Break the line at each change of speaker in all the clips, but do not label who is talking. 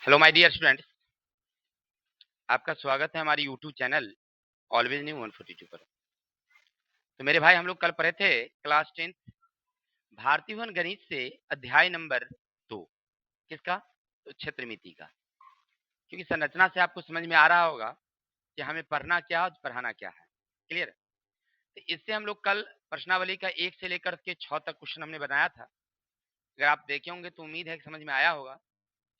Hello my dear students, आपका स्वागत है हमारी यूट्यूब चैनल ऑलवेज न्यू 142 पर। तो मेरे भाई, हम लोग कल पढ़े थे क्लास 10 भारतीय वन गणित से अध्याय नंबर 2। किसका? तो क्षेत्रमिति का। क्योंकि संरचना से आपको समझ में आ रहा होगा कि हमें पढ़ना क्या और पढ़ाना क्या है। क्लियर? तो इससे हम लोग कल प्रश्नावली का 1 से लेकर के 6 तक क्वेश्चन हमने बनाया था। अगर आप देखे होंगे तो उम्मीद है कि समझ में आया होगा।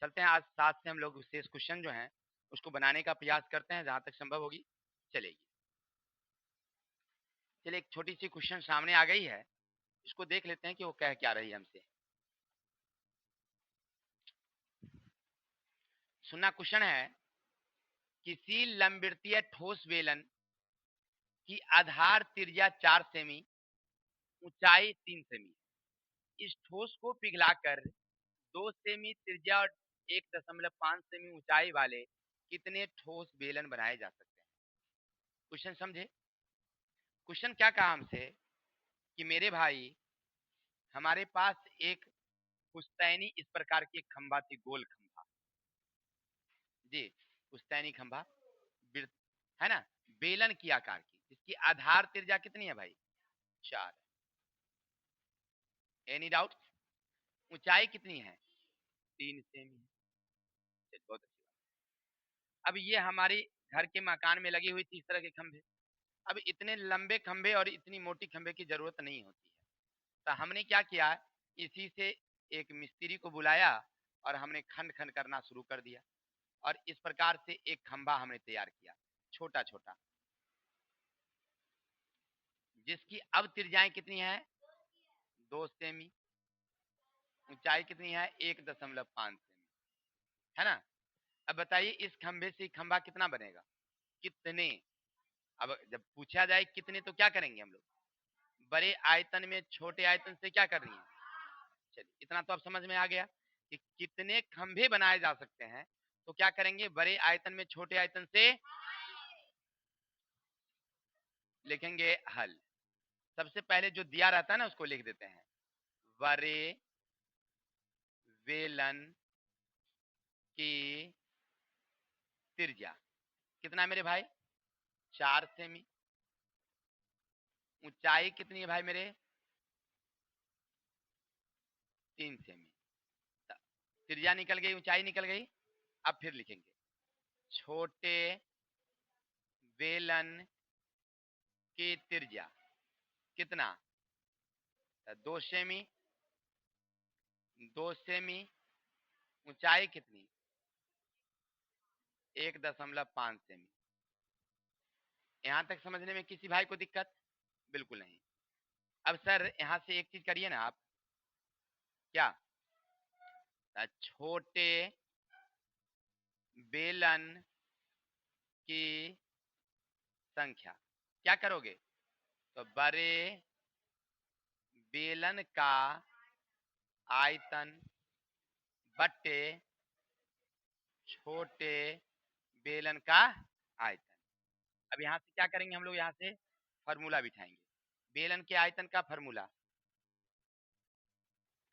चलते हैं आज 7 से हम लोग शेष क्वेश्चन जो हैं उसको बनाने का प्रयास करते हैं, जहां तक संभव होगी चलेगी। चलिए, एक छोटी सी क्वेश्चन सामने आ गई है, इसको देख लेते हैं कि वो कह क्या रही है हमसे। सुनना क्वेश्चन है, किसी लंबवृत्तीय ठोस बेलन की आधार त्रिज्या 4 सेमी, ऊंचाई 3 सेमी। इस ठोस को पिघलाकर 2 सेमी त्रिज्या और 1.5 सेमी ऊंचाई वाले कितने ठोस बेलन बनाए जा सकते हैं? क्वेश्चन समझे? क्वेश्चन क्या कहा हमसे कि मेरे भाई, हमारे पास एक पुश्तैनी इस प्रकार की एक खंभा थी, गोल खंभा जी, पुश्तैनी खंभा है ना, बेलन की आकार की, जिसकी आधार त्रिज्या कितनी है भाई? 4। Any doubt? ऊंचाई कितनी है? 3 सेमी। बहुत अच्छी बात। अब ये हमारी घर के मकान में लगी हुई थी इस तरह के खंभे। अब इतने लंबे खंभे और इतनी मोटी खंभे की जरूरत नहीं होती है, तो हमने क्या किया, इसी से एक मिस्त्री को बुलाया और हमने खंड खंड करना शुरू कर दिया, और इस प्रकार से एक खंभा हमने तैयार किया, छोटा छोटा, जिसकी अब त्रिज्याएं कितनी है? 2 सेमी। ऊंचाई कितनी है? 1.5 सेमी, है ना। अब बताइए, इस खंभे से खंभा कितना बनेगा? कितने? अब जब पूछा जाए कितने, तो क्या करेंगे हम लोग? बड़े आयतन में छोटे आयतन से क्या कर रही है। चलिए, इतना तो अब समझ में आ गया कि कितने खंभे बनाए जा सकते हैं। तो क्या करेंगे, बड़े आयतन में छोटे आयतन से लिखेंगे हल। सबसे पहले जो दिया रहता है ना उसको लिख देते हैं, बड़े वेलन की त्रिज्या कितना है मेरे भाई? 4 सेमी। ऊंचाई कितनी है भाई मेरे? 3 सेमी। त्रिज्या निकल गई, ऊंचाई निकल गई। अब फिर लिखेंगे छोटे बेलन की त्रिज्या कितना? 2 सेमी। 2 सेमी। ऊंचाई कितनी? 1.5 सेमी। यहां तक समझने में किसी भाई को दिक्कत? बिल्कुल नहीं। अब सर यहां से एक चीज करिए ना आप, क्या? छोटे बेलन की संख्या क्या करोगे? तो बड़े बेलन का आयतन बट्टे छोटे बेलन का आयतन। अब यहां से क्या करेंगे हम लोग? यहां से फार्मूला बिठाएंगे, बेलन के आयतन का फार्मूला।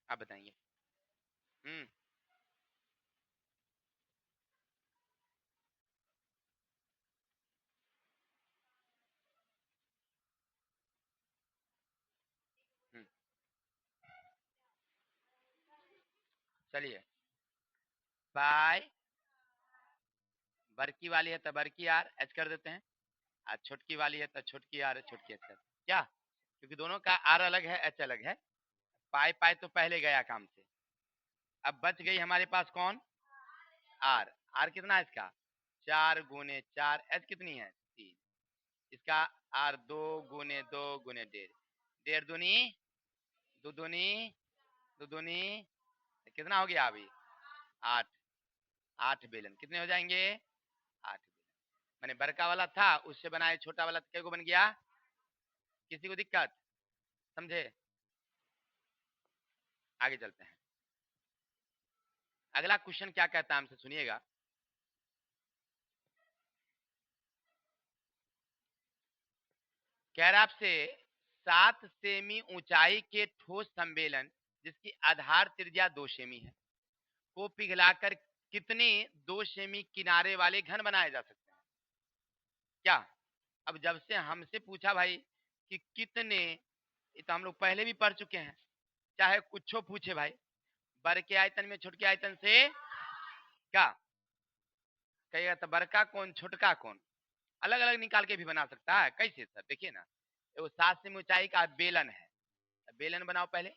आप बताएंगे। हम्म। हम्म। चलिए, बाय, बड़की वाली है तो बड़की आर एच कर देते हैं, और छोटकी वाली है तो छोटकी आर छोटकी एच कर, क्या? क्योंकि दोनों का आर अलग है, एच अलग है। पाई पाई तो पहले गया काम से। अब बच गई हमारे पास कौन? आर। आर कितना है इसका? 4 गुने 4। एच कितनी है? 3। इसका आर 2 गुने 2 गुने 1.5। 1.5 दूनी, दो दूनी, दो दूनी, कितना हो गया अभी? 8। 8 बेलन कितने हो जाएंगे? 8 बेलन। मैंने बड़का वाला था उससे बनाए छोटा वाला, तो क्या बन गया? किसी को दिक्कत? समझे? आगे चलते हैं। अगला क्वेश्चन क्या कहता है हमसे, सुनिएगा। कह रहा आपसे 7 सेमी ऊंचाई के ठोस सम्मेलन जिसकी आधार त्रिज्या 2 सेमी है, को पिघलाकर कितने 2 सेमी किनारे वाले घन बनाए जा सकते हैं? क्या? अब जब से हमसे पूछा भाई कि कितने, ये तो हम लोग पहले भी पढ़ चुके हैं, चाहे कुछ पूछे भाई, बड़ के आयतन में छोटके आयतन से क्या कहिएगा, तो बड़का कौन छोटका कौन अलग अलग निकाल के भी बना सकता है। कैसे सर? देखिए ना, वो 7 सेमी ऊंचाई का बेलन है, बेलन बनाओ पहले।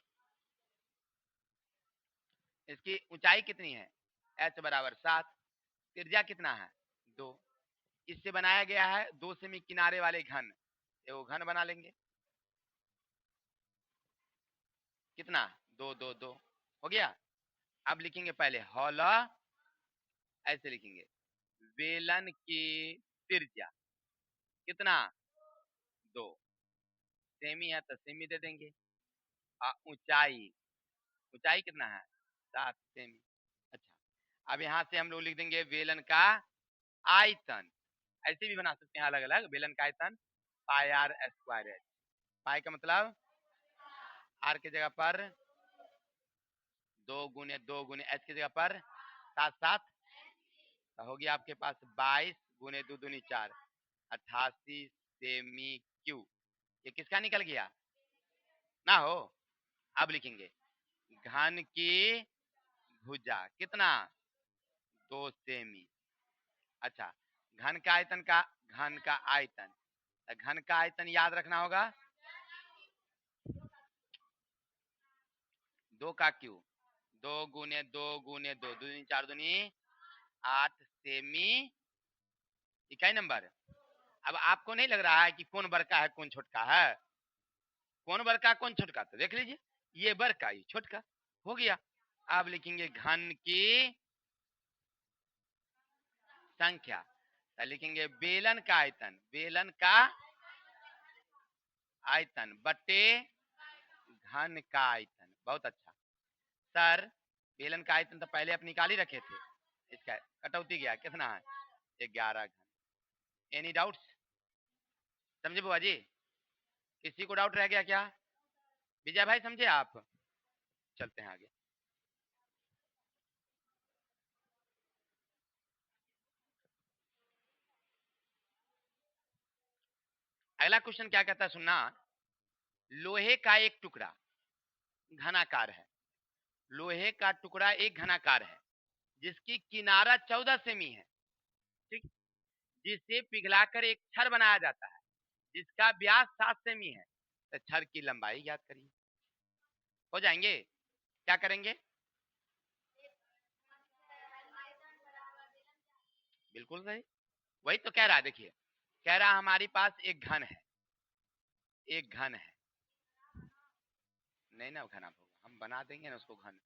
इसकी ऊंचाई कितनी है? h बराबर 7, त्रिज्या कितना है? 2। इससे बनाया गया है 2 सेमी किनारे वाले घन, वो घन बना लेंगे। कितना? 2 2 2 हो गया। अब लिखेंगे पहले हौला, ऐसे लिखेंगे बेलन की त्रिज्या कितना? 2 सेमी है तो सेमी दे देंगे। ऊंचाई, ऊंचाई कितना है? 7 सेमी। अच्छा, अब यहाँ से हम लोग लिख देंगे बेलन का आयतन, ऐसे भी बना सकते हैं अलग अलग। बेलन का आयतन पाई आर स्क्वायर एच, पाई का मतलब आर की जगह पर 2 गुने एच की जगह पर 7 7, तो हो गया आपके पास 22 गुने 2 दूनी 4, 88 सेमी क्यूब। ये किसका निकल गया ना हो? अब लिखेंगे घन की भुजा कितना? 2 सेमी। अच्छा, घन का आयतन का, घन का आयतन, घन का आयतन याद रखना होगा 2 का क्यूब, 2 गुने 2 दूनी 4 दूनी 8 सेमी इकाई नंबर। अब आपको नहीं लग रहा है कि कौन बड़का है कौन छोटका है? कौन बड़का कौन छोटका? तो देख लीजिए, ये बड़का ये छोटका हो गया। अब लिखेंगे घन की संख्या, तो लिखेंगे बेलन का आयतन, बेलन का आयतन बटे घन का आयतन। बहुत अच्छा सर, बेलन का आयतन तो पहले आप निकाल ही रखे थे, इसका कटौती गया कितना है? 11 घन। Any doubts? समझे बुआ जी? किसी को डाउट रह गया क्या? विजय भाई समझे आप? चलते हैं आगे। अगला क्वेश्चन क्या कहता है सुनना। लोहे का एक टुकड़ा घनाकार है, लोहे का टुकड़ा एक घनाकार है जिसकी किनारा 14 सेमी है, ठीक, जिसे पिघलाकर एक छड़ बनाया जाता है जिसका व्यास 7 सेमी है, तो छड़ की लंबाई ज्ञात करिए। हो जाएंगे? क्या करेंगे? बिल्कुल सही, वही तो कह रहा है। देखिए, कह रहा हमारे पास एक घन है, एक घन है, नहीं ना घना होगा, हम बना देंगे ना उसको घन।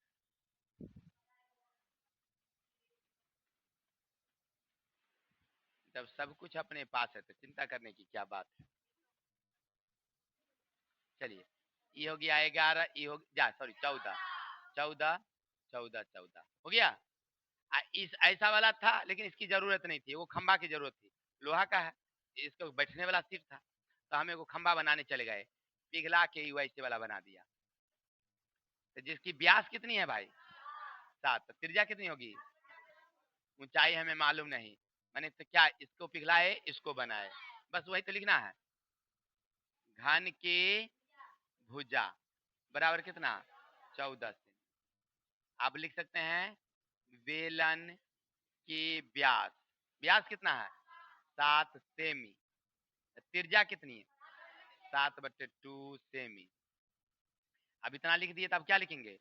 जब सब कुछ अपने पास है तो चिंता करने की क्या बात है। चलिए, ये हो गया 11, ये हो जा सॉरी 14, 14 14 14 हो गया। इस ऐसा वाला था लेकिन इसकी जरूरत नहीं थी, वो खंबा की जरूरत थी, लोहा का है, इसको बैठने वाला सिर्फ था, तो हमें वो खंबा बनाने चले गए, पिघला के वैसे वाला बना दिया। तो जिसकी व्यास कितनी है भाई? 7, त्रिज्या कितनी होगी? ऊंचाई हमें मालूम नहीं, मैंने तो क्या इसको पिघलाए इसको बनाए, बस वही तो लिखना है। घन की भुजा बराबर कितना? 14 से। आप लिख सकते हैं बेलन की व्यास, व्यास कितना है? 7 सेमी, त्रिज्या कितनी है? 7/2 सेमी। अब इतना लिख दिए, तब क्या लिखेंगे?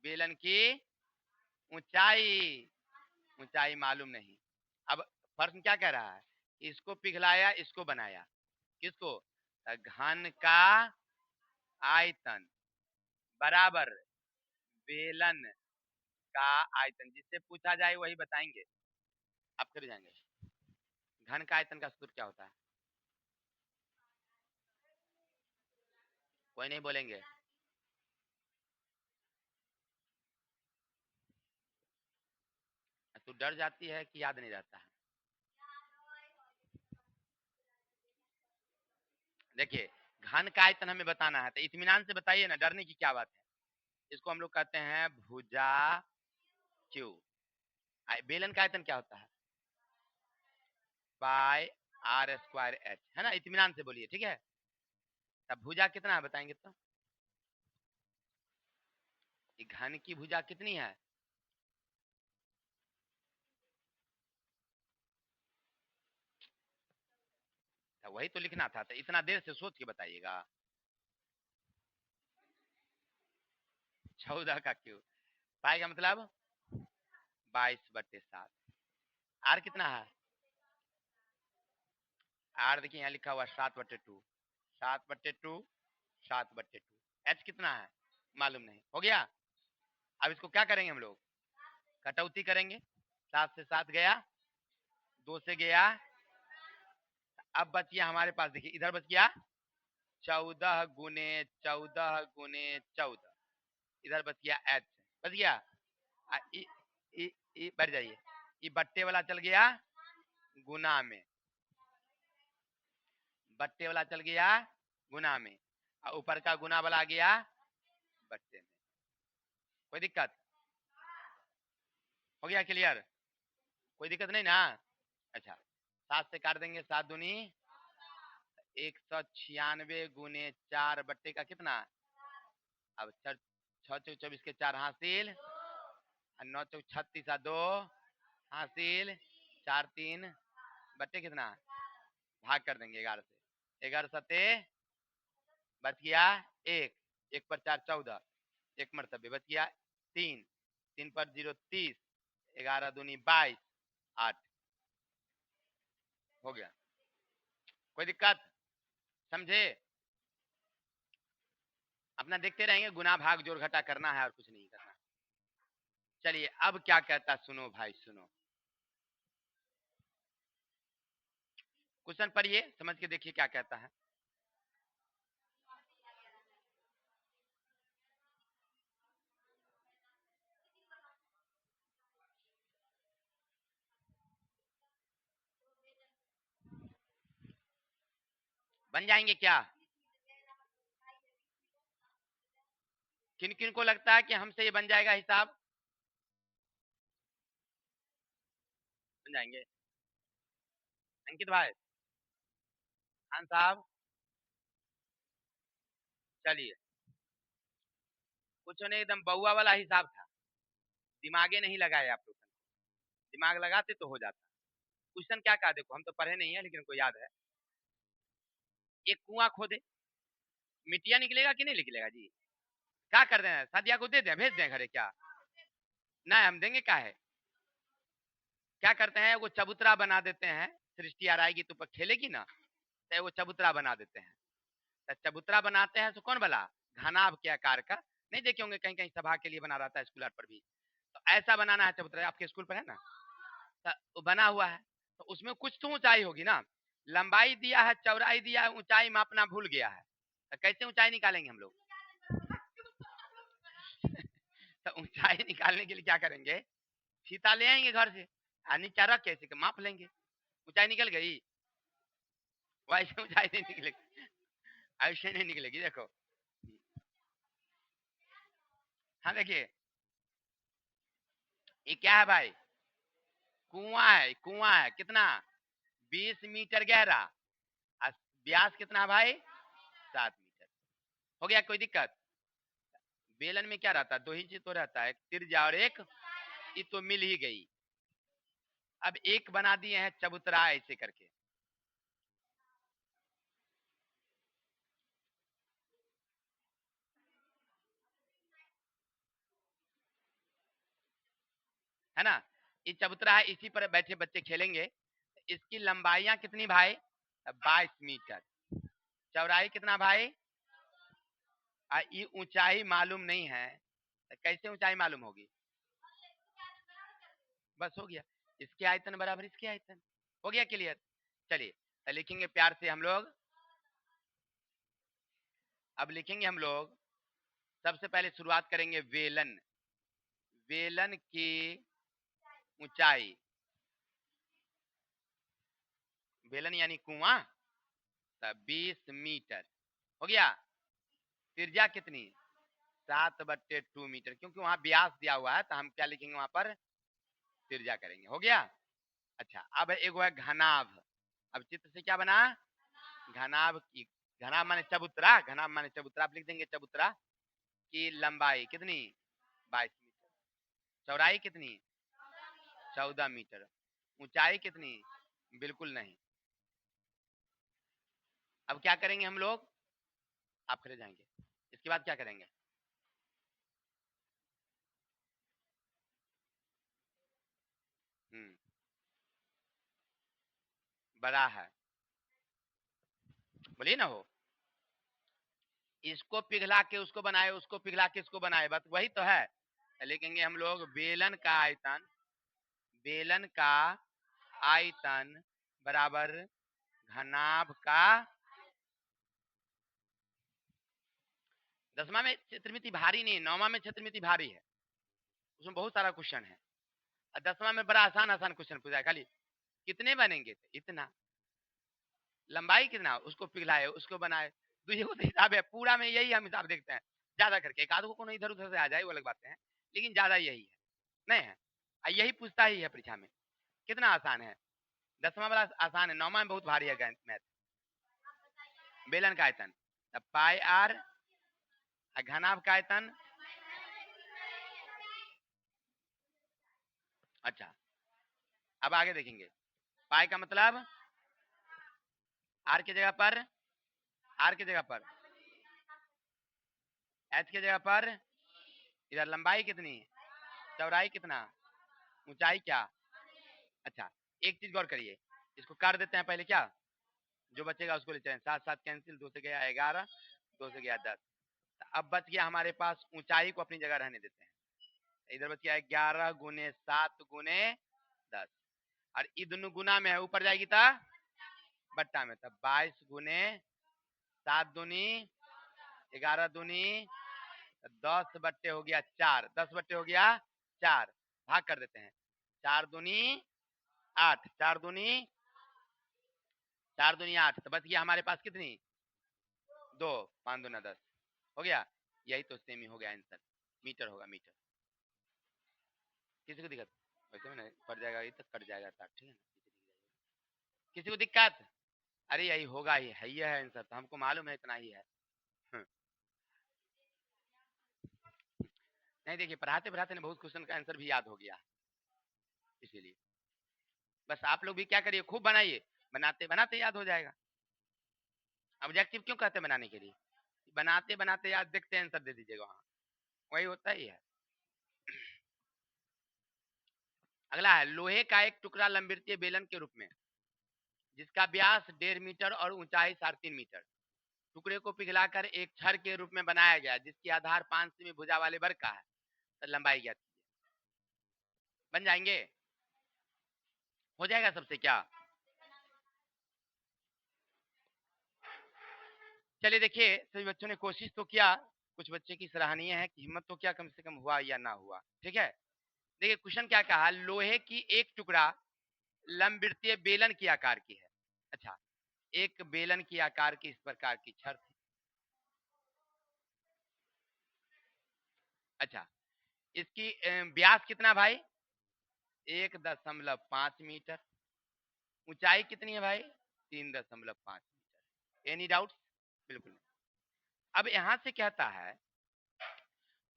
बेलन की ऊंचाई, ऊंचाई मालूम नहीं। अब प्रश्न क्या कह रहा है? इसको पिघलाया इसको बनाया, किसको? घन का आयतन बराबर बेलन का आयतन, जिससे पूछा जाए वही बताएंगे, आप कर जाएंगे। घन का आयतन का सूत्र क्या होता है? कोई नहीं बोलेंगे? तू डर जाती है कि याद नहीं रहता है? देखिए, घन का आयतन हमें बताना है तो इत्मीनान से बताइए ना, डरने की क्या बात है। इसको हम लोग कहते हैं भुजा क्यू। बेलन का आयतन क्या होता है? बाय आर स्क्वायर एच, है ना? इत्मीनान से बोलिए, ठीक है? तब भुजा कितना है बताएंगे तो? घन की भुजा कितनी है? तो वही तो लिखना था, तो इतना देर से सोच के बताइएगा। 14 का क्यूब, पाई का मतलब 22/7। आर कितना है? आर देखिए यहाँ लिखा हुआ 7/2, 7/2, 7/2। एच कितना है मालूम नहीं, हो गया। अब इसको क्या करेंगे हम लोग? कटौती करेंगे। 7 से 7 गया, 2 से गया, अब बच गया हमारे पास, देखिए इधर बच गया 14 गुने 14 गुने 14, इधर बच गया एच, बच गया। बढ़ जाइए, ये बट्टे वाला चल गया गुना में, बट्टे वाला चल गया गुना में, और ऊपर का गुना वाला आ गया बट्टे में। कोई दिक्कत? हो गया क्लियर? कोई दिक्कत नहीं ना? अच्छा, 7 से काट देंगे, 7 दूनी 196 गुने 4 बट्टे का कितना? अब 6 चौक 24 के 4 हासिल, 9 चौक 36 2 हासिल, 4 3 बट्टे कितना? भाग कर देंगे 11 से, 11 सते बच गया 1, 1 पर 4 14, एक मरतबे बच गया 3, 3 पर 0 30, 11 दूनी 22, 8 हो गया। कोई दिक्कत? समझे? अपना देखते रहेंगे, गुना भाग जोड़ घटा करना है और कुछ नहीं करना। चलिए अब क्या कहता, सुनो भाई सुनो, क्वेश्चन पढ़िए, समझ के देखिए क्या कहता है। बन जाएंगे क्या? किन किन को लगता है कि हमसे ये बन जाएगा हिसाब? बन जाएंगे? अंकित भाई, खान साहब, चलिए, कुछ नहीं, एकदम बउआ वाला हिसाब था, दिमागे नहीं लगाए आप लोग, दिमाग लगाते तो हो जाता। क्वेश्चन क्या कहा देखो, हम तो पढ़े नहीं है लेकिन हमको याद है। एक कुआं खोदे, मिट्टिया निकलेगा कि नहीं निकलेगा जी? क्या कर रहे हैं, सादिया को दे दें, भेज दें घरे क्या? ना हम देंगे क्या है? क्या करते हैं, वो चबूतरा बना देते हैं, सृष्टि आ आएगी तो खेलेगी ना, तो वो चबूतरा बना देते हैं। तो चबूतरा बनाते हैं तो कौन वाला? घनाभ के आकार का, नहीं देखे होंगे कहीं कहीं सभा के लिए बना रहता है स्कूल पर भी, तो ऐसा बनाना है चबूतरा, आपके स्कूल पर है ना, तो वो बना हुआ है, तो उसमें कुछ तो ऊंचाई होगी ना, लंबाई दिया है, चौड़ाई दिया है, ऊंचाई मापना भूल गया है, तो कैसे ऊंचाई निकालेंगे हम लोग? तो ऊंचाई निकालने के लिए क्या करेंगे, फीता ले आएंगे घर से, नीचा रख के ऐसे माप लेंगे, ऊंचाई निकल गई। वैसे ऊंचाई नहीं निकलेगी, ऐसे नहीं निकलेगी, देखो। हाँ देखिए, ये क्या है भाई? कुआं है, कुआं है, कितना? 20 मीटर गहरा, व्यास कितना है भाई? 7 मीटर। हो गया? कोई दिक्कत? बेलन में क्या रहता है, दो ही चीज तो रहता है, एक त्रिज्या और एक, ये तो मिल ही गई। अब एक बना दिए हैं चबूतरा ऐसे करके, है ना? ये चबूतरा है, इसी पर बैठे बच्चे खेलेंगे। इसकी लंबाइयां कितनी भाई? 22 मीटर। चौड़ाई कितना भाई? ये ऊंचाई मालूम नहीं है, तो कैसे ऊंचाई मालूम होगी? बस हो गया, इसके आयतन बराबर इसके आयतन। हो गया क्लियर? चलिए, तो लिखेंगे प्यार से हम लोग। अब लिखेंगे हम लोग, सबसे पहले शुरुआत करेंगे वेलन, वेलन की ऊंचाई, वेलन यानी कुआं, 20 मीटर। हो गया? त्रिज्या कितनी? 7/2 मीटर, क्योंकि वहां व्यास दिया हुआ है तो हम क्या लिखेंगे वहां पर? तिरजा करेंगे। हो गया। अच्छा, अब एक हुआ घनाभ। अब चित्र से क्या बना? घनाभ की, घनाभ माने चबूतरा, घनाभ माने चबूतरा। आप लिख देंगे चबूतरा की लंबाई कितनी? 22 मीटर। चौड़ाई कितनी? 14 मीटर। ऊंचाई कितनी? बिल्कुल नहीं। अब क्या करेंगे हम लोग? आप खड़े जाएंगे, इसके बाद क्या करेंगे? बड़ा है, बोलिए ना। हो, इसको पिघला के उसको बनाए, उसको पिघला के इसको बनाए, बस वही तो है। लिखेंगे हम लोग बेलन का आयतन, बेलन का आयतन बराबर घनाभ का। 10वां में क्षेत्रमिति भारी नहीं है, 9वां में क्षेत्रमिति भारी है, उसमें बहुत सारा क्वेश्चन है। और 10वां में बड़ा आसान आसान क्वेश्चन पूछा है, खाली कितने बनेंगे? इतना। लंबाई कितना? उसको पिघलाए, उसको बनाए। तो ये तो हिसाब है, पूरा में यही हम हिसाब देखते हैं ज्यादा करके। एक आध को इधर उधर से आ जाए वो अलग बातें हैं, लेकिन ज्यादा यही है, नहीं है? यही पूछता ही है परीक्षा में। कितना आसान है? 10वां वाला आसान है, 9वां में बहुत भारी है मैथ। बेलन का आयतन पाई आर, घनाभ का आयतन। अच्छा, अब आगे देखेंगे। पाई का मतलब आर की जगह पर, आर की जगह पर एच की जगह पर। इधर लंबाई कितनी, चौड़ाई कितना, ऊंचाई क्या? अच्छा, एक चीज गौर करिए, इसको काट देते हैं पहले। क्या जो बचेगा उसको लेते हैं, 7 7 कैंसिल, 2 से गया 11, 2 से गया 10। अब बच गया हमारे पास, ऊंचाई को अपनी जगह रहने देते हैं। इधर बच गया 11 गुने 7 गुने 10, और ई दोनों गुना में है, ऊपर जाएगी था बट्टा में, तब 22 गुने 7 दूनी 11 दूनी 10 बट्टे हो गया 4, 10 बट्टे हो गया 4, भाग कर देते हैं। 4 दूनी 8, 4 दूनी 8, तो बच गया हमारे पास कितनी? 2, 5 दूना 10 हो गया। यही तो सेमी हो गया आंसर, मीटर होगा मीटर। किसी को दिक्कत? वैसे में नहीं पड़ जाएगा, ये तक कट जाएगा तार, ठीक है ना? किसी को दिक्कत? अरे यही होगा, ही है, ये है आंसर, तो हमको मालूम है इतना ही है। हम्म, नहीं देखिए, पढ़ाते पढ़ाते ना बहुत क्वेश्चन का आंसर भी याद हो गया, इसीलिए बस आप लोग भी क्या करिए, खूब बनाइए, बनाते बनाते याद हो जाएगा। ऑब्जेक्टिव क्यों कहते हैं बनाने के लिए? बनाते बनाते याद, देखते आंसर दे दीजिएगा वहां, वही होता ही है। अगला है लोहे का एक टुकड़ा लंबवृत्तीय बेलन के रूप में, जिसका व्यास 1.5 मीटर और ऊंचाई 3.5 मीटर, टुकड़े को पिघलाकर एक छड़ के रूप में बनाया गया, जिसकी आधार 5 सेमी भुजा वाले वर्ग का है, तो लंबाई ज्ञात कीजिए। बन जाएंगे? हो जाएगा सबसे क्या? चलिए देखिए, सभी बच्चों ने कोशिश तो किया, कुछ बच्चे की सराहनीय है कि हिम्मत तो क्या, कम से कम हुआ या ना हुआ। ठीक है, देखिए क्वेश्चन क्या कहा, लोहे की एक टुकड़ा लंबवृत्तीय बेलन की आकार की है। अच्छा, एक बेलन की आकार की इस प्रकार की छड़ थी। अच्छा, इसकी व्यास कितना भाई? 1.5 मीटर। ऊंचाई कितनी है भाई? 3.5 मीटर। Any doubt? बिल्कुल नहीं। अब यहां से कहता है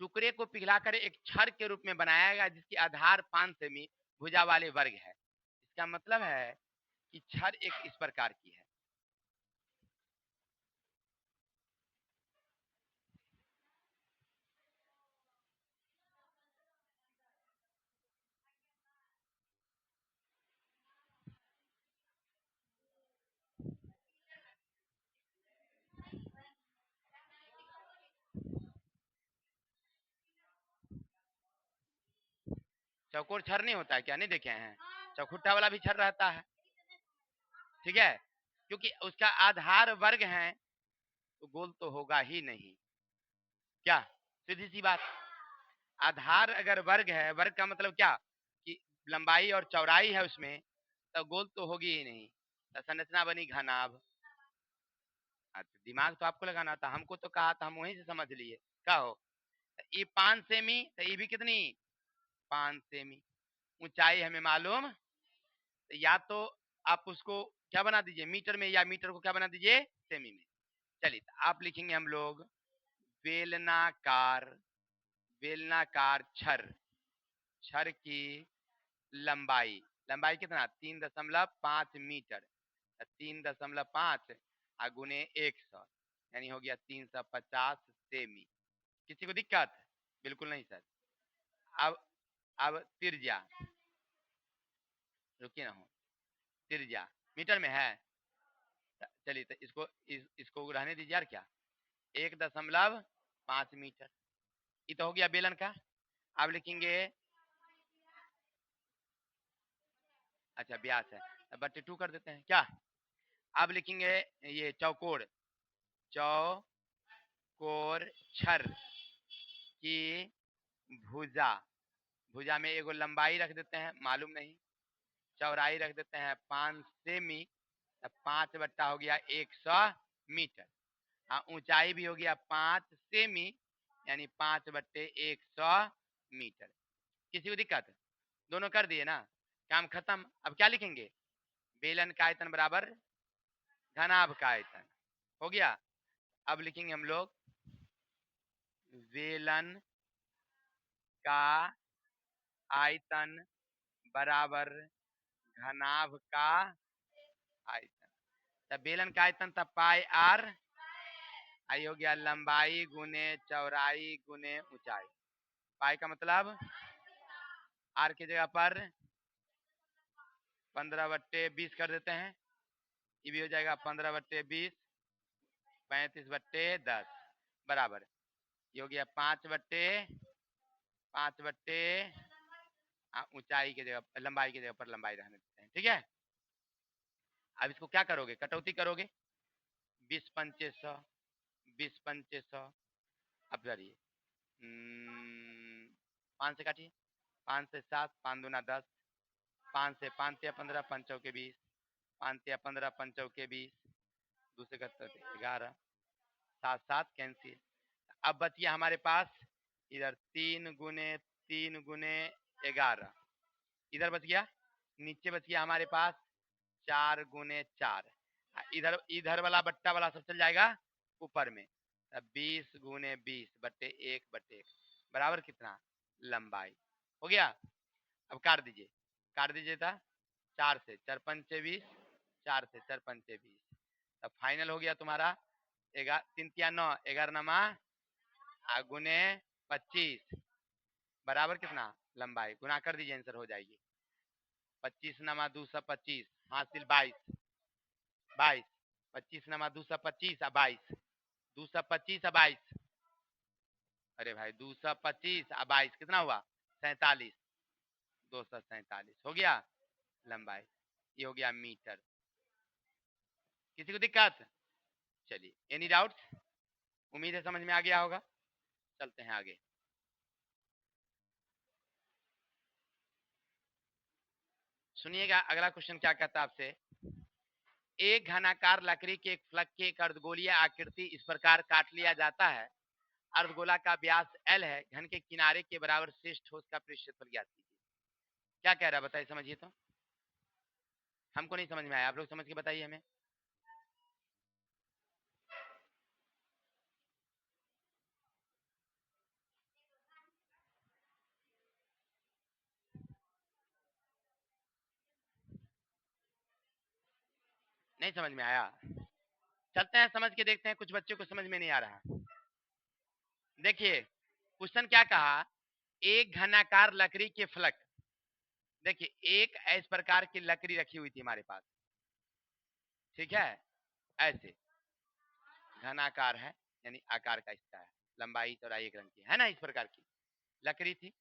टुकड़े को पिघलाकर एक छड़ के रूप में बनाया गया, जिसकी आधार 5 सेमी भुजा वाले वर्ग है। इसका मतलब है कि छड़ एक इस प्रकार की है। चौकोर छड़ नहीं होता है क्या? नहीं देखे हैं? चौखुट्टा वाला भी छड़ रहता है, ठीक है, क्योंकि उसका आधार वर्ग है, तो गोल तो होगा ही नहीं। क्या? सीधी सी बात। आधार अगर वर्ग है, वर्ग का मतलब क्या कि लंबाई और चौड़ाई है उसमें, तो गोल तो होगी ही नहीं, तो संरचना बनी घनाभ। दिमाग तो आपको लगाना था, हमको तो कहा था, हम वहीं से समझ लिए। क्या हो, ये 5 सेमी, तो ये भी कितनी? 5 सेमी। ऊंचाई हमें मालूम, तो या तो आप उसको क्या बना दीजिए मीटर में, या मीटर को क्या बना दीजिए सेमी में। चलिए तो आप लिखेंगे हम लोग बेलनाकार, बेलनाकार छर, छर की लंबाई, लंबाई कितना 3.5 मीटर, 3.5 गुने 100 यानी हो गया 350 सेमी। किसी को दिक्कत? बिल्कुल नहीं सर। अब त्रिज्या, रुकिए ना, हो त्रिज्या मीटर में है, चलिए तो इसको रहने दीजिए यार, क्या 1.5 मीटर, ये तो हो गया बेलन का। अब लिखेंगे, अच्छा व्यास है, बट्टे 2 कर देते हैं क्या। अब लिखेंगे ये चौकोर, चौकोर छर की भुजा, भुजा में एगो लंबाई रख देते हैं मालूम नहीं, चौड़ाई रख देते हैं 5 सेमी, 5 बट्टा हो गया 100 मीटर। हाँ ऊंचाई भी हो गया 5 सेमी यानी 5 बट्टे 100 मीटर। किसी को दिक्कत? दोनों कर दिए ना, काम खत्म। अब क्या लिखेंगे, बेलन का आयतन बराबर घनाभ का आयतन, हो गया। अब लिखेंगे हम लोग बेलन का आयतन बराबर घनाभ का आयतन, तब बेलन का आयतन तब पाई आर, आई हो गया लंबाई गुने चौड़ाई गुने ऊंचाई। पाई का मतलब आर की जगह पर 15/20 कर देते हैं, ये भी हो जाएगा 15/20, 35/10 बराबर, ये हो गया 5/5 ऊंचाई की जगह लंबाई की जगह पर लंबाई रहने देते हैं, ठीक है। अब इसको क्या करोगे, कटौती करोगे, 20 पंचे 100, 20 पंचे 100, अब करिए 5 से काटिए, 5 से 7, 5 दूना 10, 5 से 5 या 15, 5 चौके 20, 5 या 15, 5 चौके 20, दूसरे का 11, 7 7 कैंसिल। अब बच गया हमारे पास इधर 3 गुने 11, इधर बच गया, नीचे बच गया हमारे पास 4 गुने 4, इधर इधर वाला बट्टा वाला सब चल जाएगा ऊपर में, 20 गुने 20/1/1 बराबर कितना लंबाई, हो गया। अब काट दीजिए था, 4 से 4 पंचे 20, 4 से 4 पंचे 20, तब फाइनल हो गया तुम्हारा 3 तिया 9, 11 नमा गुने 25 बराबर कितना लंबाई, गुना कर दीजिए आंसर हो जाएगी, 25 नमा 225 हासिल 22, 22, 25 नमा 225 22, 225 22, अरे भाई 225 22 कितना हुआ 47, 247 हो गया लंबाई, ये हो गया मीटर। किसी को दिक्कत? चलिए एनी डाउट्स, उम्मीद है समझ में आ गया होगा, चलते हैं आगे। सुनिएगा अगला क्वेश्चन क्या कहता है आपसे, एक घनाकार लकड़ी के एक फलक की एक अर्धगोलीय आकृति इस प्रकार काट लिया जाता है, अर्धगोला का व्यास L है, घन के किनारे के बराबर शेष ठोस का पृष्ठफल ज्ञात कीजिए। क्या कह रहा है बताइए, समझिए तो, हमको नहीं समझ में आया, आप लोग समझ के बताइए हमें। नहीं समझ में आया, चलते हैं समझ के देखते हैं, कुछ बच्चों को समझ में नहीं आ रहा। देखिए क्वेश्चन क्या कहा, एक घनाकार लकड़ी के फलक, देखिए एक इस प्रकार की लकड़ी रखी हुई थी हमारे पास, ठीक है, ऐसे घनाकार है यानी आकार का इसका है, लंबाई चौड़ाई एक रंग की है ना, इस प्रकार की लकड़ी थी।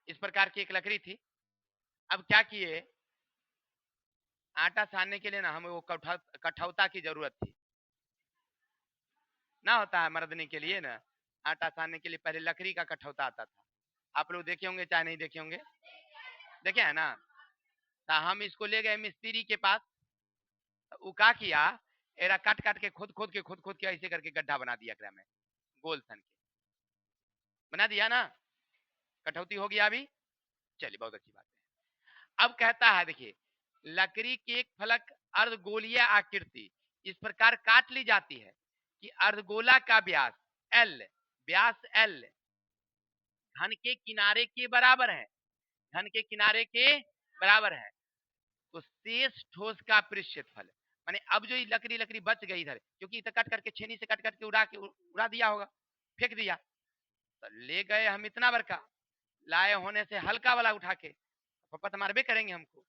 इस प्रकार की एक लकड़ी थी। अब क्या किए, आटा सानने के लिए ना हमें वो कठौता की जरूरत थी ना, होता है मर्दनी के लिए ना, आटा सानने के लिए पहले लकड़ी का कठौता आता था, आप लोग देखे होंगे चाहे नहीं देखे होंगे, देखे है ना। तो हम इसको ले गए मिस्त्री के पास, वो क्या किया, एरा काट काट के खोद के ऐसे करके गड्ढा बना दिया एकरा में, गोल सन के बना दिया ना, कटौती हो गया अभी। चलिए बहुत अच्छी बात है। अब कहता है देखिए, लकड़ी की एक फलक अर्धगोलीय आकृति इस प्रकार काट ली जाती है कि अर्धगोला का व्यास एल, व्यास एल घन के किनारे के बराबर है, घन के किनारे के बराबर है। तो शेष ठोस का पृष्ठफल, माने अब जो ये लकड़ी लकड़ी बच गई इधर, क्योंकि इधर कट करके छेनी से कट करके उड़ा दिया होगा, फेंक दिया, तो ले गए हम इतना बड़का, लाए होने से हल्का वाला उठा के पापा तो मारबे करेंगे हमको।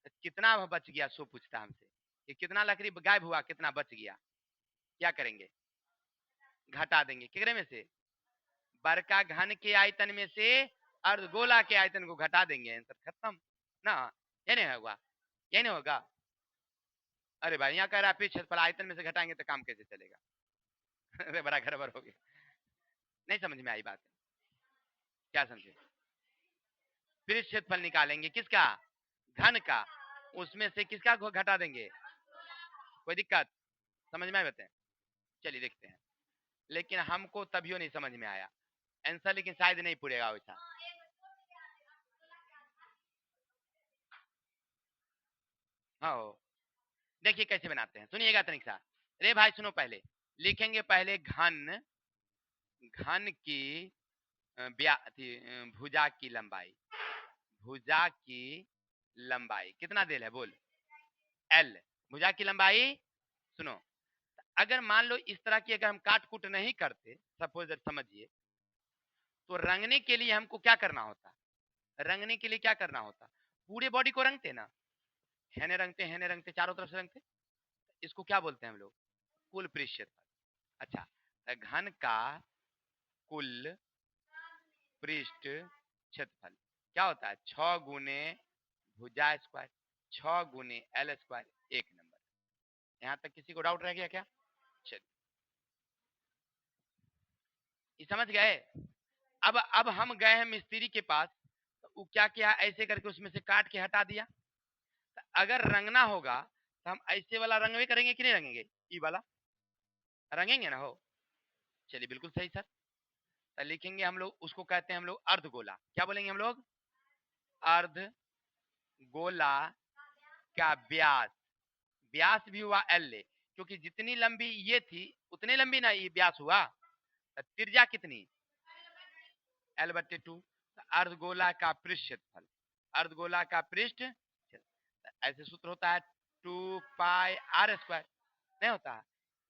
तो कितना बच गया सो पूछता हमसे कि कितना लकड़ी गायब हुआ, कितना बच गया, क्या करेंगे, घटा देंगे कितने में से, बड़का घन के आयतन में से अर्धगोला के आयतन को घटा देंगे, आंसर खत्म ना। ये नहीं होगा, ये नहीं होगा। अरे भाई यहाँ कह रहा है क्षेत्रफल आयतन में से घटाएंगे तो काम कैसे चलेगा अरे बड़ा गड़बड़ हो गया, नहीं समझ में आई बात, क्या समझे, फिर क्षेत्रफल निकालेंगे किसका, घन का, उसमें से किसका घटा देंगे, कोई दिक्कत, समझ में आए बताए। चलिए देखते हैं, लेकिन हमको तभियो नहीं समझ में आया आंसर, लेकिन शायद नहीं पूरेगा वैसा। हाँ देखिए कैसे बनाते हैं, सुनिएगा तनिक सा। रे भाई सुनो, पहले लिखेंगे पहले घन, घन की भुजा की लंबाई, भुजा की लंबाई कितना देल है बोल, एल, भुजा की लंबाई। सुनो, अगर मान लो इस तरह की अगर हम काट कूट नहीं करते, सपोज समझिए, तो रंगने के लिए हमको क्या करना होता, रंगने के लिए क्या करना होता, पूरे बॉडी को रंगते ना, हेने रंगते चारों तरफ से रंगते, इसको क्या बोलते हैं हम लोग, कुल पृष्ठफल। अच्छा, तो घन का कुल पृष्ठ क्षेत्रफल क्या होता है, 6 गुने भुजा स्क्वायर, 6 गुने एल स्क्वायर, एक नंबर। यहां तक किसी को डाउट रह गया क्या, चलिए ये समझ गए। अब हम गए हैं मिस्त्री के पास, तो वो क्या किया, ऐसे करके उसमें से काट के हटा दिया। तो अगर रंगना होगा तो हम ऐसे वाला रंगवे करेंगे कि नहीं रंगेंगे, ये वाला रंगेंगे ना हो। चलिए बिल्कुल सही सर, तो लिखेंगे हम लोग, उसको कहते हैं हम लोग अर्धगोला, क्या बोलेंगे हम लोग, अर्धगोला का व्यास, व्यास भी हुआ एल, क्योंकि जितनी लंबी ये थी उतनी लंबी ना ये व्यास हुआ, तो त्रिज्या कितनी, एल बट्टे 2, अर्धगोला का पृष्ठफल, अर्धगोला का पृष्ठ, ऐसे सूत्र होता है 2 पाई आर स्क्वायर, नहीं होता है,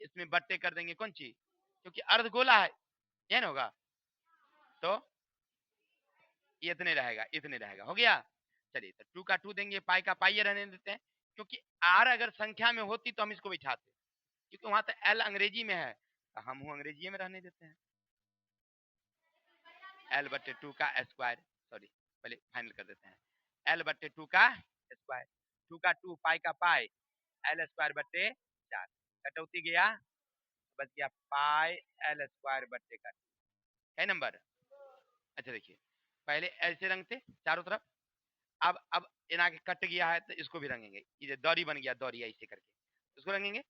इसमें बट्टे कर देंगे कौन चीज, क्योंकि अर्धगोला है, ये ना होगा, तो इतने रहेगा, इतने रहेगा, हो गया। चलिए तो 2 का 2 देंगे, पाई का पाई रहने देते हैं, क्योंकि आर अगर संख्या में होती तो हम इसको बिठाते, क्योंकि वहां तो एल अंग्रेजी में है, तो हम अंग्रेजी में रहने देते हैं, एल बट्टे 2 का स्क्वायर, सॉरी पहले फाइनल कर देते हैं, एल बट्टे 2 का स्क्वायर, 2 का 2 पाई का पाई, एल स्क्वायर बट्टे 4, कटौती गया, बच गया पाई एल स्क्वायर बट्टे का, है नंबर। अच्छा देखिए, पहले ऐसे रंगते चारों तरफ, अब इना के कट गया है तो इसको भी रंगेंगे, ये दौरी बन गया, दौरी ऐसे करके इसको रंगेंगे,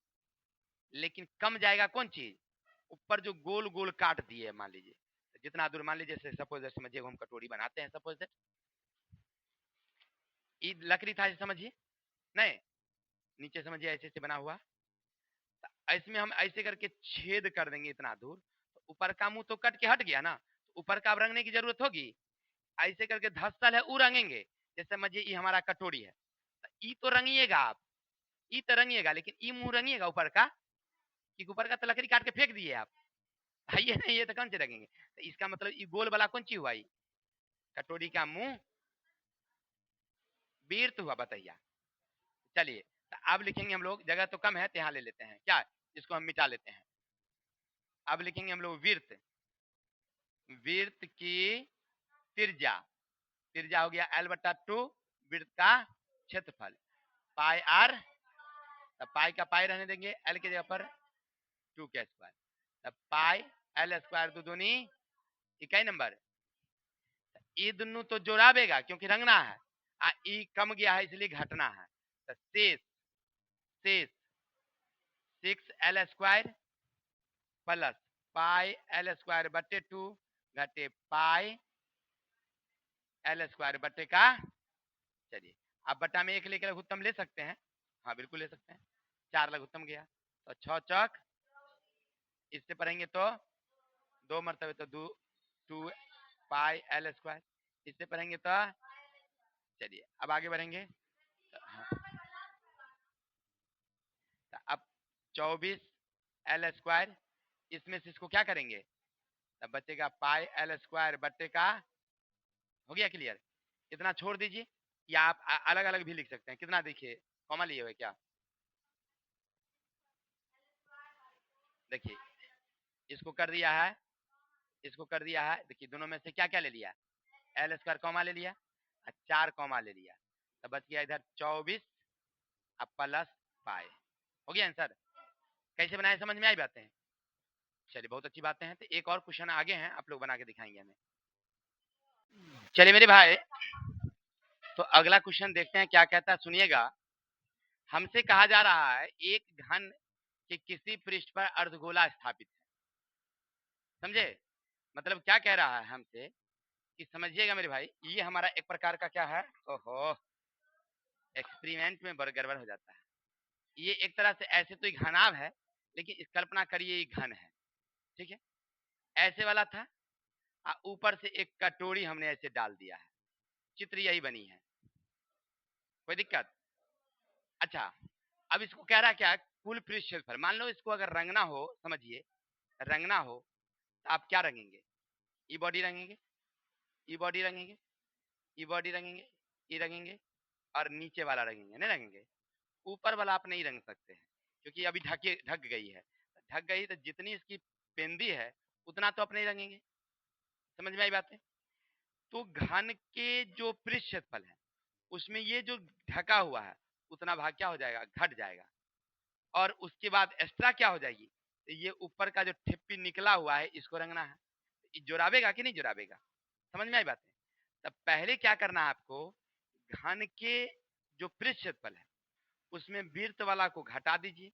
लेकिन कम जाएगा कौन चीज, ऊपर जो गोल गोल काट दिए, मान लीजिए जितना दूर, मान लीजिए सपोज समझिए हम कटोरी बनाते हैं, सपोज दैट ये लकड़ी था समझिए, नहीं नीचे समझिए ऐसे से बना हुआ, ऐसे में हम ऐसे करके छेद कर देंगे इतना दूर, तो ऊपर का मुंह तो कट के हट गया ना, तो ऊपर का अब रंगने की जरूरत होगी, ऐसे करके धसल है वो रंगेंगे, जैसे समझिए ये हमारा कटोरी है, तो ई तो रंगिएगा आप, ई तो रंगिएगा, लेकिन ई मुंह रंगिएगा ऊपर का, कि ऊपर का तो लकड़ी काट के फेंक दिए आप, ये नहीं, ये तो कौन से रंगेंगे, तो इसका मतलब ये गोल वाला कौन चीज हुआ, कटोरी का मुंह बीर्त हुआ, बताइए। चलिए तो अब लिखेंगे हम लोग, जगह तो कम है तो यहाँ ले लेते हैं क्या, इसको हम मिटा लेते हैं, अब लिखेंगे हम लोग वृत्त, वृत्त की त्रिज्या, त्रिज्या हो गया एल बट्टा 2, वृत्त का क्षेत्रफल पाई आर, पाई का पाई रहने देंगे, एल के जगह पर 2 का स्क्वायर, पाई एल स्क्वायर दो दूनी इकाई नंबर, ये दोनों तो जोड़ाबेगा क्योंकि रंगना है, ई कम गया है इसलिए घटना है, तो शेष, शेष 6l² प्लस पाई l² बटे 2 घटे पाई l² बटे का। चलिए आप बटा में एक लेकर लघुत्तम ले सकते हैं, हाँ बिल्कुल ले सकते हैं। 4 लघुत्तम गया तो 6 चौक, इससे पढ़ेंगे तो 2 मरतबे तो 2 पाई l², इससे पढ़ेंगे तो। चलिए अब आगे बढ़ेंगे। हाँ, तो अब 24l², इसमें से इसको क्या करेंगे तब बचेगा पाई l² बटे का। हो गया क्लियर? इतना छोड़ दीजिए, या आप अलग अलग भी लिख सकते हैं। कितना देखिए कॉमा लिए हुए क्या, देखिए इसको कर दिया है, इसको कर दिया है। देखिए दोनों में से क्या क्या ले लिया, l² कॉमा ले लिया और 4 कॉमा ले लिया, तो बच गया इधर 24 अब प्लस पाई। हो गया आंसर? कैसे बनाए समझ में आई बातें? चलिए बहुत अच्छी बातें हैं। तो एक और क्वेश्चन आगे हैं, आप लोग बना के दिखाएंगे हमें। चलिए मेरे भाई, तो अगला क्वेश्चन देखते हैं क्या कहता है, सुनिएगा। हमसे कहा जा रहा है एक घन के किसी पृष्ठ पर अर्धगोला स्थापित है। समझे? मतलब क्या कह रहा है हमसे कि समझिएगा मेरे भाई, ये हमारा एक प्रकार का क्या है, ओहो एक्सपेरिमेंट में गड़बड़ हो जाता है। ये एक तरह से ऐसे तो एक घनाभ है, लेकिन इस कल्पना करिए ये घन है, ठीक है? ऐसे वाला था, ऊपर से एक कटोरी हमने ऐसे डाल दिया है, चित्र यही बनी है, कोई दिक्कत? अच्छा, अब इसको कह रहा क्या है, कुल पृष्ठ क्षेत्रफल। मान लो इसको अगर रंगना हो, समझिए रंगना हो तो आप क्या रंगेंगे, ई बॉडी रंगेंगे, ई बॉडी रंगेंगे, ई बॉडी रंगेंगे, ई रंगेंगे, और नीचे वाला रंगेंगे, नहीं रंगेंगे। ऊपर वाला आप नहीं रंग सकते हैं, क्योंकि अभी ढक गई है। ढक गई तो जितनी इसकी पेंदी है उतना तो आप नहीं रंगेंगे। समझ में आई बात है? तो घन के जो पृष्ठ क्षेत्रफल है उसमें ये जो ढका हुआ है उतना भाग क्या हो जाएगा, घट जाएगा। और उसके बाद एक्स्ट्रा क्या हो जाएगी, तो ये ऊपर का जो ठिप्पी निकला हुआ है इसको रंगना है। जुड़ावेगा कि नहीं जुड़ावेगा? समझ में आई बात है? तब पहले क्या करना है आपको, घन के जो पृष्ठ क्षेत्रफल है उसमें वृत्त वाला को घटा दीजिए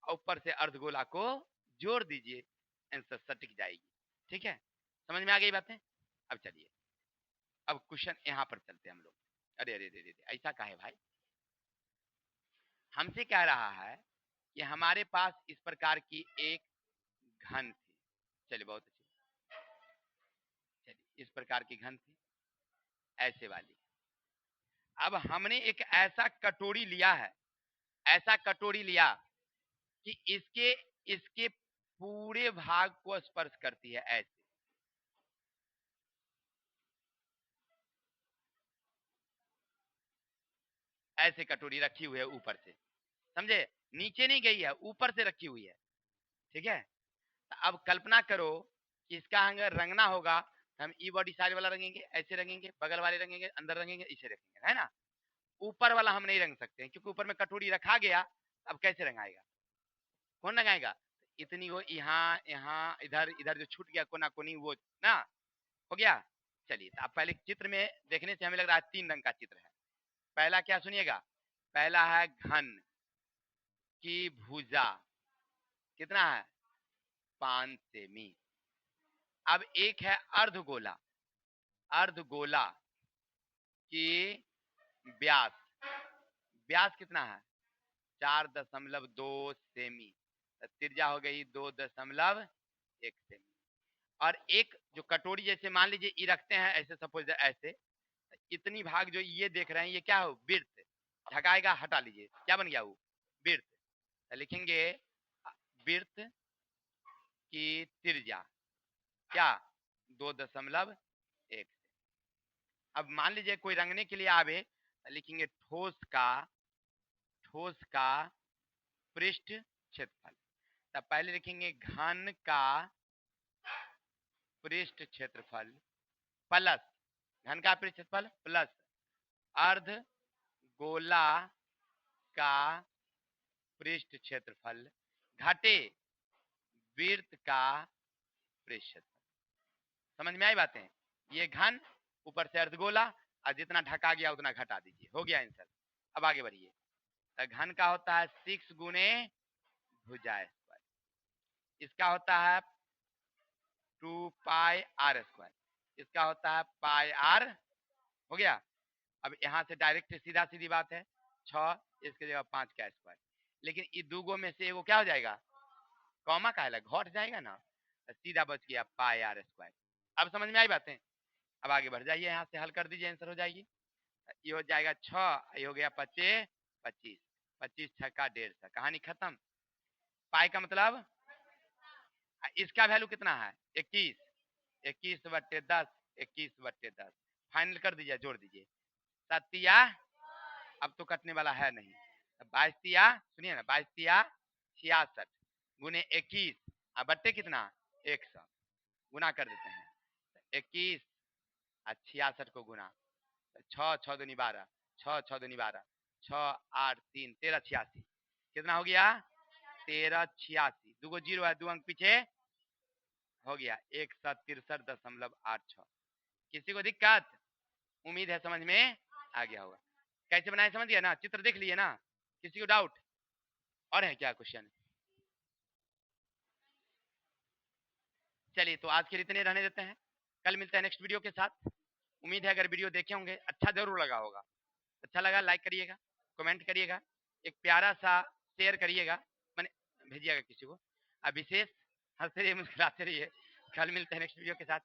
और ऊपर से अर्धगोला को जोड़ दीजिए, आंसर सटीक जाएगी। ठीक है, समझ में आ गई बातें? अब चलिए, अब क्वेश्चन यहाँ पर चलते हैं हम लोग। अरे अरे अरे अरे, ऐसा का है भाई, हमसे कह रहा है कि हमारे पास इस प्रकार की एक घन थी। चलिए बहुत अच्छी, चलिए इस प्रकार की घन थी ऐसे वाली। अब हमने एक ऐसा कटोरी लिया है, ऐसा कटोरी लिया कि इसके इसके पूरे भाग को स्पर्श करती है, ऐसे ऐसे कटोरी रखी हुई है ऊपर से, समझे? नीचे नहीं गई है, ऊपर से रखी हुई है, ठीक है? तो अब कल्पना करो कि इसका अगर रंगना होगा तो हम ई बॉडी साइड वाला रंगेंगे, ऐसे रंगेंगे, बगल वाले रंगेंगे, अंदर रंगेंगे, इसे रखेंगे, है ना? ऊपर वाला हम नहीं रंग सकते हैं क्योंकि ऊपर में कटोरी रखा गया। अब कैसे रंगाएगा, कौन रंगाएगा? इतनी वो यहाँ यहाँ इधर इधर जो छूट गया कोना कोनी वो ना, हो गया। चलिए, तो अब पहले चित्र में देखने से हमें लग रहा है 3 रंग का चित्र है। पहला क्या सुनिएगा, पहला है घन की भुजा, कितना है, 5 सेमी। अब एक है अर्धगोला, अर्धगोला की व्यास, व्यास कितना है, 4.2 सेमी। त्रिज्या हो गई 2.1 सेमी। और एक जो कटोरी जैसे मान लीजिए ये रखते हैं ऐसे, सपोज ऐसे, इतनी भाग जो ये देख रहे हैं ये क्या हो, वृत्त। ढकाएगा, हटा लीजिए, क्या बन गया वो, वृत्त। लिखेंगे वृत्त की त्रिज्या क्या, 2.1। अब मान लीजिए कोई रंगने के लिए आवे, लिखेंगे ठोस का पृष्ठ क्षेत्रफल। तब पहले लिखेंगे घन का पृष्ठ क्षेत्रफल प्लस, घन का पृष्ठ क्षेत्रफल प्लस अर्ध गोला का पृष्ठ क्षेत्रफल घटे वृत्त का पृष्ठ क्षेत्रफल। समझ में आई बातें? ये घन, ऊपर से अर्धगोला, और जितना ढका गया उतना घटा दीजिए, हो गया आंसर। अब आगे बढ़िए। घन का होता है 6 गुने भुजा स्क्वायर। इसका होता है 2 पाई r स्क्वायर, इसका होता है पाई r। हो गया। अब यहाँ से डायरेक्ट सीधा सीधी बात है, 6 इसके जगह 5 का स्क्वायर। लेकिन ये दूगो में से एगो क्या हो जाएगा, कॉमा का अलग घट जाएगा ना, तो सीधा बच गया पाई r स्क्वायर। अब समझ में आई बातें। अब आगे बढ़ जाइए, यहाँ से हल कर दीजिए, आंसर हो जाएगी। ये हो जाएगा 6, ये हो गया 25, 25, 25 छक्का 150, कहानी खत्म। पाई का मतलब इसका वैल्यू कितना है 21, 21/10, 21/10 फाइनल कर दीजिए, जोड़ दीजिए। 7 अब तो कटने वाला है नहीं, 22 सुनिए ना, 22 गुने 21 अब बट्टे कितना 100, गुना कर देते हैं। 21 और 66 को गुना, 6 6 दूनी 12, 6 6 दूनी 12, 6 8 3 13 86, कितना हो गया 1386। दूगो जीरो है, 2 अंक पीछे हो गया 163.86। किसी को दिक्कत, उम्मीद है समझ में आ गया होगा। कैसे बनाए समझ गया ना, चित्र देख लिए ना, किसी को डाउट और है क्या क्वेश्चन? चलिए तो आज के लिए इतने रहने देते हैं, कल मिलते हैं नेक्स्ट वीडियो के साथ। उम्मीद है अगर वीडियो देखे होंगे अच्छा जरूर लगा होगा, अच्छा लगा लाइक करिएगा, कमेंट करिएगा, एक प्यारा सा शेयर करिएगा, मैंने भेजिएगा किसी को। अब विशेष हंसते रहिए मुस्कुराते रहिए, कल मिलते हैं नेक्स्ट वीडियो के साथ।